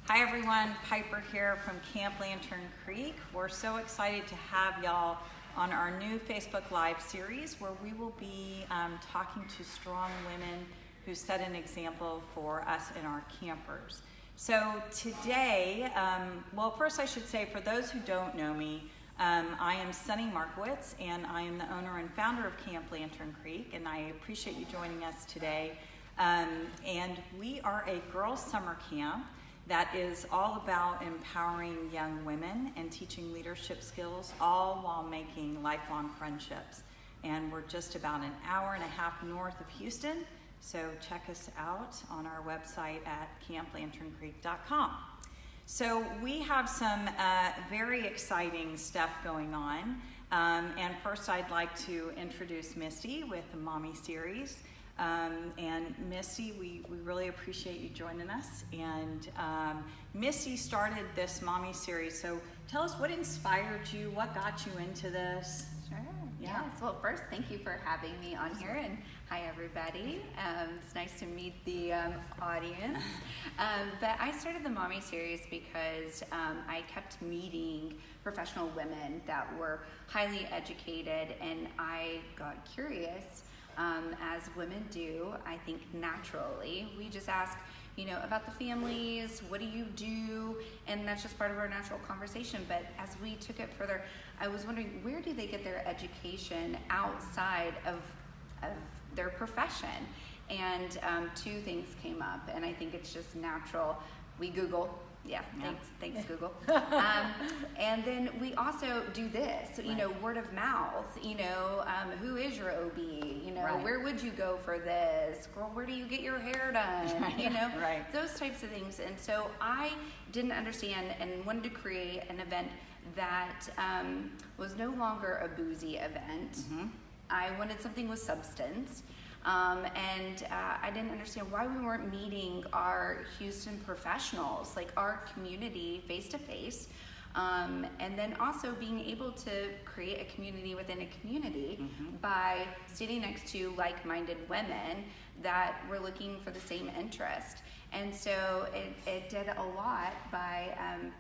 Hi everyone, Piper here from Camp Lantern Creek. We're so excited to have y'all on our new Facebook Live series where we will be talking to strong women who set an example for us and our campers. So today, well first I should say for those who don't know me, I am Sunny Markowitz and I am the owner and founder of Camp Lantern Creek, and I appreciate you joining us today. And we are a girls' summer camp that is all about empowering young women and teaching leadership skills, all while making lifelong friendships. And we're just about an hour and a half north of Houston, so check us out on our website at camplanterncreek.com. So we have some very exciting stuff going on. And first I'd like to introduce Misti with the Mommie Series. And Misti, we really appreciate you joining us. And Misti started this Mommie Series. So tell us what inspired you, what got you into this? Sure. Yeah. Yes. Well, first, thank you for having me on here, and hi everybody. It's nice to meet the audience. But I started the Mommie Series because I kept meeting professional women that were highly educated, and I got curious. As women do, I think naturally, we just ask, about the families, what do you do? And that's just part of our natural conversation. But as we took it further, I was wondering, where do they get their education outside of their profession? And two things came up, and I think it's just natural. We Google. Yeah, thanks Google. And then we also do this, word of mouth, who is your OB, right. Where would you go for this? Girl, where do you get your hair done? Right. Those types of things. And so I didn't understand and wanted to create an event that was no longer a boozy event. Mm-hmm. I wanted something with substance. And I didn't understand why we weren't meeting our Houston professionals, like our community face to face. And then also being able to create a community within a community mm-hmm. by sitting next to like-minded women that were looking for the same interest. And so it did a lot by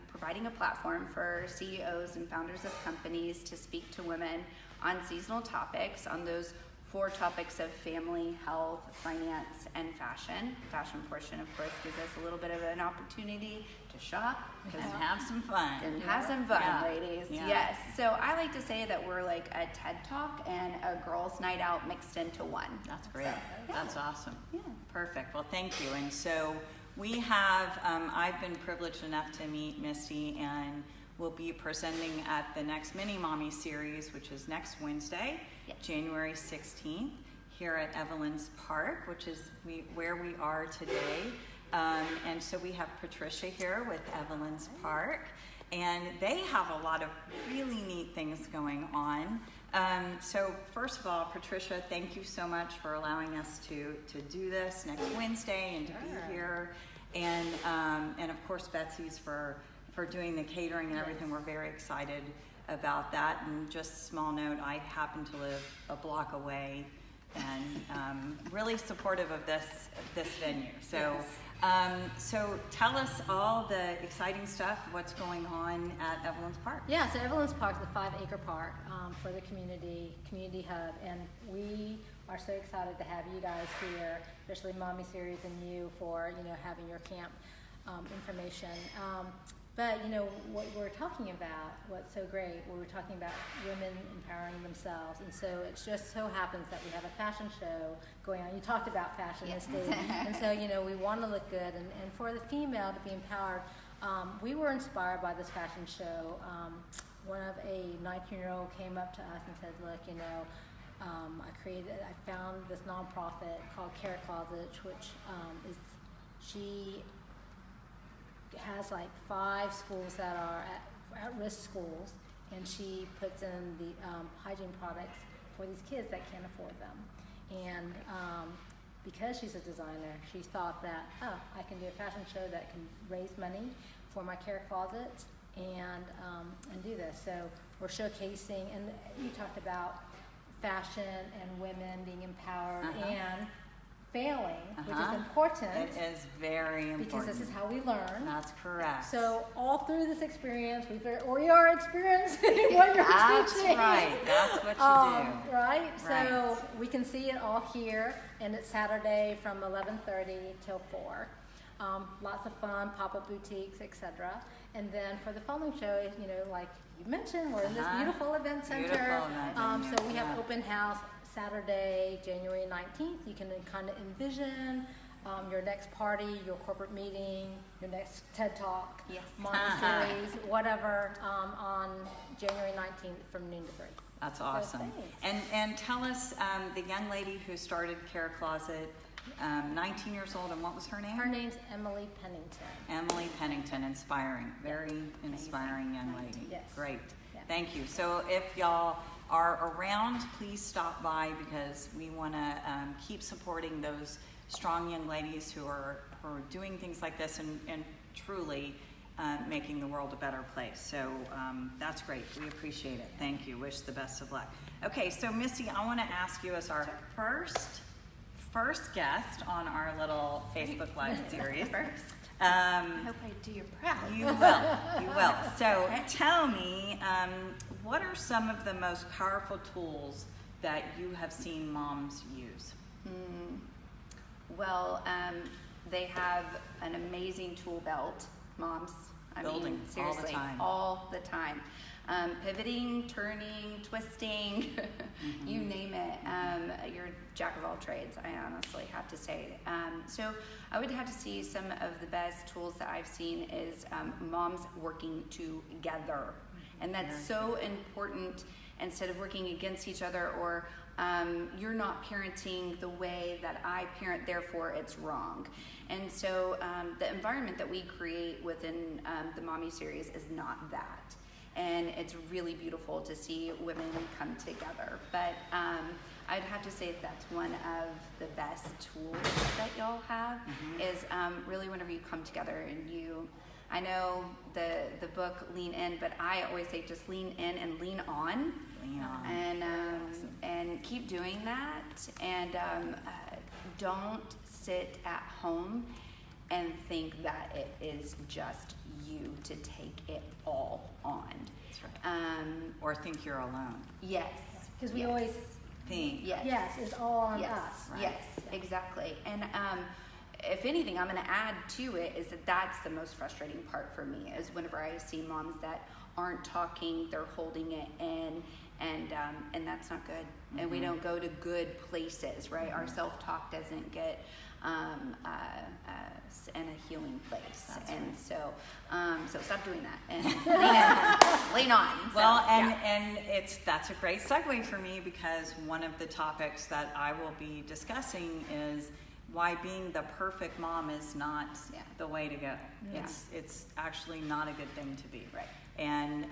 providing a platform for CEOs and founders of companies to speak to women on seasonal topics, on those 4 topics of family, health, finance, and fashion. The fashion portion, of course, gives us a little bit of an opportunity to shop. And have some fun. And have some fun, yeah. ladies. Yeah. Yes. So I like to say that we're like a TED Talk and a girls' night out mixed into one. That's great. So, yeah. That's awesome. Yeah. Perfect. Well, thank you. And so we have, I've been privileged enough to meet Misti, and we'll be presenting at the next Mini Mommie Series, which is next Wednesday, yes. January 16th, here at Evelyn's Park, which is where we are today. And so we have Patricia here with Evelyn's Park, and they have a lot of really neat things going on. So first of all, Patricia, thank you so much for allowing us to do this next Wednesday and to be here. And of course, Betsy's for doing the catering and everything. We're very excited about that. And just a small note, I happen to live a block away, and really supportive of this venue. So, so tell us all the exciting stuff, what's going on at Evelyn's Park. Yeah, so Evelyn's Park is a 5-acre park for the community hub, and we are so excited to have you guys here, especially Mommie Series and you for having your camp information. But what we're talking about, what's so great, we're talking about women empowering themselves, and so it just so happens that we have a fashion show going on. You talked about fashion, yes. Misti, and so we want to look good, and for the female to be empowered, we were inspired by this fashion show. One of a 19-year-old came up to us and said, look, I found this nonprofit called Care Closet, which she has like 5 schools that are at-risk schools, and she puts in the hygiene products for these kids that can't afford them. And because she's a designer, she thought that, I can do a fashion show that can raise money for my Care Closet and do this. So we're showcasing, and you talked about fashion and women being empowered, and failing, which is important. It is very important. Because this is how we learn. That's correct. So all through this experience, we are experiencing what you're teaching. That's right. That's what you do. Right? So we can see it all here, and it's Saturday from 11:30 till 4. Lots of fun, pop-up boutiques, etc. And then for the following show, you know, like you mentioned, we're in this beautiful event center. So we have open house Saturday, January 19th. You can kind of envision your next party, your corporate meeting, your next TED Talk, Mommie Series, whatever, on January 19th from noon to 3. That's awesome. So and tell us, the young lady who started Care Closet, 19 years old, and what was her name? Her name's Emily Pennington. Emily Pennington, inspiring, very inspiring young lady. Yes. Great. Yeah. Thank you. So if y'all are around, please stop by, because we want to keep supporting those strong young ladies who are doing things like this and truly making the world a better place. So that's great. We appreciate it. Thank you. Wish the best of luck. Okay, so Misty, I want to ask you as our first guest on our little Facebook Live series. I hope I do you proud. You will. You will. So tell me, what are some of the most powerful tools that you have seen moms use? Well, they have an amazing tool belt, moms. I mean, seriously, all the time. Pivoting, turning, twisting, you name it. You're jack of all trades, I honestly have to say. So I would have to see some of the best tools that I've seen is moms working together. And that's so important, instead of working against each other, or you're not parenting the way that I parent, therefore it's wrong. And so the environment that we create within the Mommie Series is not that. And it's really beautiful to see women come together. But I'd have to say that's one of the best tools that y'all have, is really whenever you come together and I know the book Lean In, but I always say just lean in and lean on. Lean on. And keep doing that. And don't sit at home and think that it is just you to take it all on. That's right. Or think you're alone. Yes. Because we always think. Yes, it's all on us. Right? Yes, exactly. And if anything, I'm going to add to it is that's the most frustrating part for me, is whenever I see moms that aren't talking, they're holding it in, and that's not good. And we don't go to good places, right? Our self-talk doesn't get in a healing place. That's and right. so stop doing that and lean on. Well, and that's a great segue for me, because one of the topics that I will be discussing is why being the perfect mom is not the way to go. Yeah. It's actually not a good thing to be. Right. And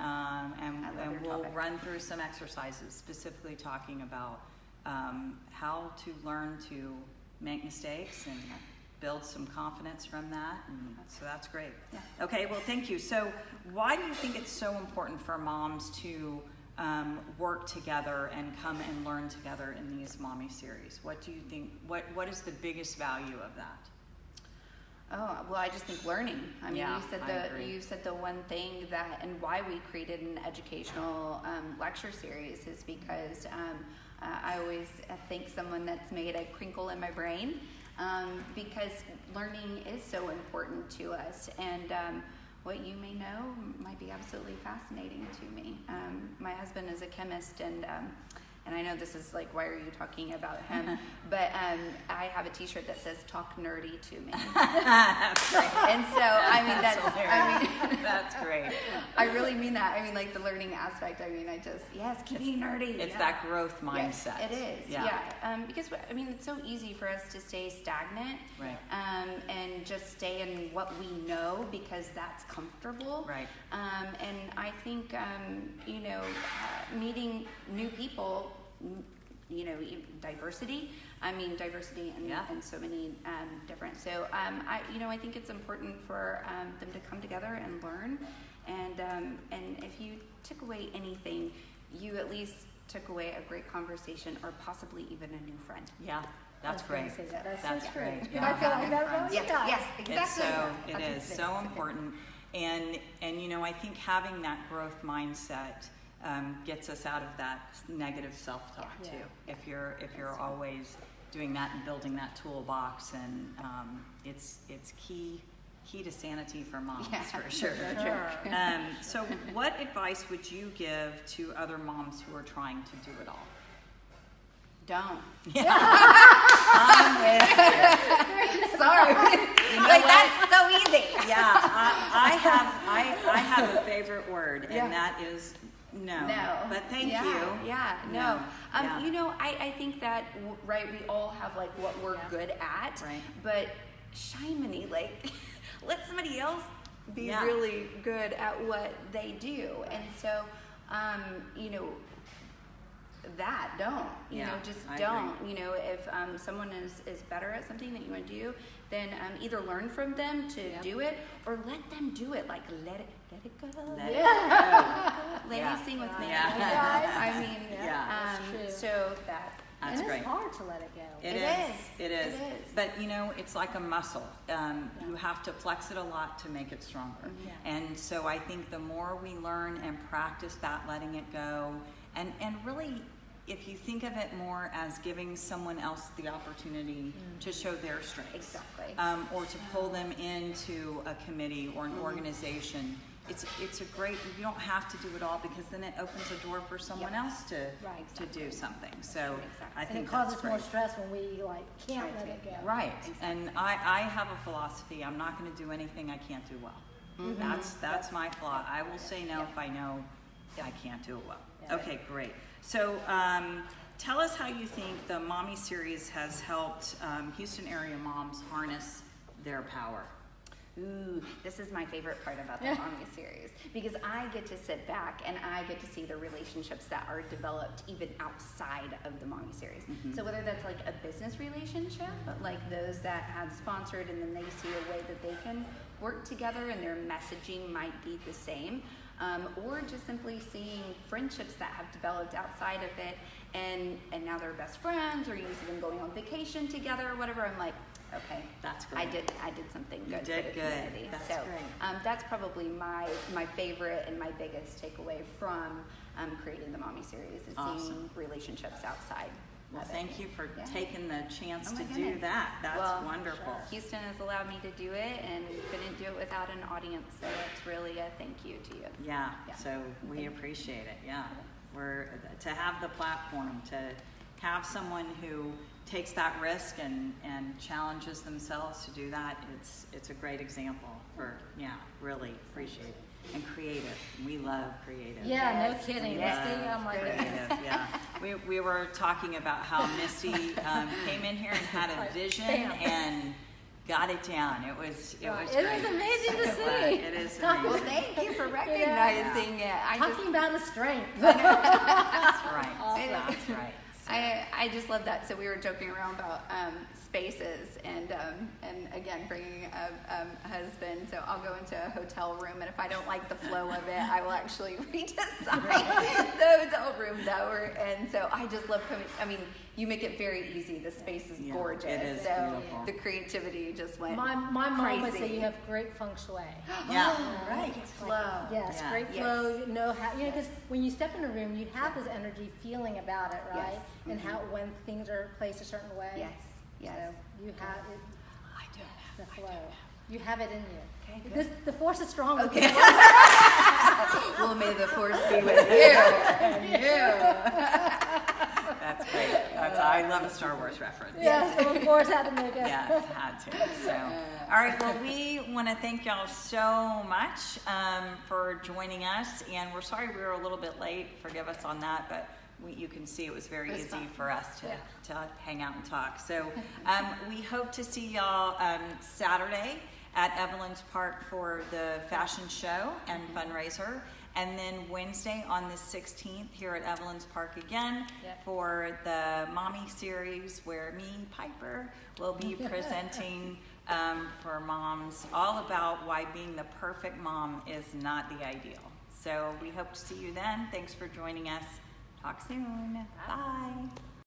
we'll topic. run through some exercises specifically talking about how to learn to make mistakes and build some confidence from that. And so that's great. Yeah. Okay, well, thank you. So why do you think it's so important for moms to work together and come and learn together in these Mommie Series? What do you think, what is the biggest value of that? Oh, well, I just think learning. I mean, you said the one thing that, and why we created an educational lecture series is because I always thank someone that's made a crinkle in my brain, because learning is so important to us. And what you may know might be absolutely fascinating to me. My husband is a chemist, and I know this is like, why are you talking about him? But I have a T-shirt that says "Talk nerdy to me," and so that's great. I really mean that. I mean, like the learning aspect. I mean, keep being nerdy. It's that growth mindset. Yes, it is. Yeah. Because I mean, it's so easy for us to stay stagnant, right? And just stay in what we know because that's comfortable, right? And I think meeting new people. Diversity. I mean, diversity in so many different. So I think it's important for them to come together and learn. And if you took away anything, you at least took away a great conversation or possibly even a new friend. Yeah. That's great. That's great. I feel like that's what you got. Yes, exactly. It is so important. And you know, I think having that growth mindset gets us out of that negative self-talk too. If you're always doing that and building that toolbox, and it's key to sanity for moms, for sure. So what advice would you give to other moms who are trying to do it all? Don't. Yeah. I'm with you. Sorry. You know like what? that's so easy. Yeah, I have a favorite word, and that is no. But thank you. Yeah, no. You know, I think that, right, we all have like what we're good at, right. But shyly, like, let somebody else be really good at what they do. Right. And so, you know, you know, just don't. Agree. You know, if someone is better at something that you want to do, then either learn from them to do it, or let them do it. Like let it go. Ladies, sing with me. I mean, so that's and great. It's hard to let it go. It is. But you know, it's like a muscle. You have to flex it a lot to make it stronger. And so I think the more we learn and practice that letting it go, and really, if you think of it more as giving someone else the opportunity to show their strengths, exactly, or to pull them into a committee or an organization, it's a great. You don't have to do it all, because then it opens a door for someone else to do something. So I think it causes more stress when we like can't let it go. Right, and I have a philosophy. I'm not going to do anything I can't do well. That's my flaw. I will say no if I know I can't do it well. Okay, great. So tell us how you think the Mommie Series has helped Houston area moms harness their power. Ooh, this is my favorite part about the Mommie Series, because I get to sit back and I get to see the relationships that are developed even outside of the Mommie Series. So whether that's like a business relationship, like those that have sponsored and then they see a way that they can work together and their messaging might be the same, or just simply seeing friendships that have developed outside of it, and now they're best friends, or you see them going on vacation together or whatever. I'm like, okay, that's good. I did something good for the community. That's so great. That's probably my favorite and my biggest takeaway from creating the Mommie Series, is seeing relationships outside. Well, thank you for taking the chance to goodness. do that. That's wonderful. Houston has allowed me to do it, and couldn't do it without an audience, so it's really a thank you to you. Yeah. So we appreciate it. Yeah, we're to have the platform, to have someone who takes that risk and challenges themselves to do that. It's a great example for really appreciate it. And creative. We love creative. Yeah, no kidding. Misty, oh my goodness. Yeah. We were talking about how Misty came in here and had a vision and got it down. It was great. It was amazing to see. It is amazing. Well, thank you for recognizing it. Talking about a strength. That's right. Awesome. That's right. So. I just love that. So we were joking around about spaces, and again, bringing a husband. So I'll go into a hotel room, and if I don't like the flow of it, I will actually redesign the hotel room and so I just love coming. I mean, you make it very easy. The space is gorgeous. It is so beautiful. The creativity just went My mom would say crazy. you have great feng shui. Right. Flow. Yes, great flow. You know how, because when you step in a room, you have this energy feeling about it, right? Yes. And how when things are placed a certain way. Yes. So you have it. I don't have the flow. You have it in you. Okay, The force is strong. Okay. Well, may the force be with you and you. That's great. I love a Star Wars reference. Yes, of course, had to make it. Yes, had to. So, all right. Well, we want to thank y'all so much for joining us, and we're sorry we were a little bit late. Forgive us on that, but you can see it was very easy for us to hang out and talk. So, we hope to see y'all Saturday at Evelyn's Park for the fashion show and fundraiser. And then Wednesday on the 16th here at Evelyn's Park again for the Mommie Series, where me, Piper, will be presenting for moms all about why being the perfect mom is not the ideal. So we hope to see you then. Thanks for joining us. Talk soon. Bye.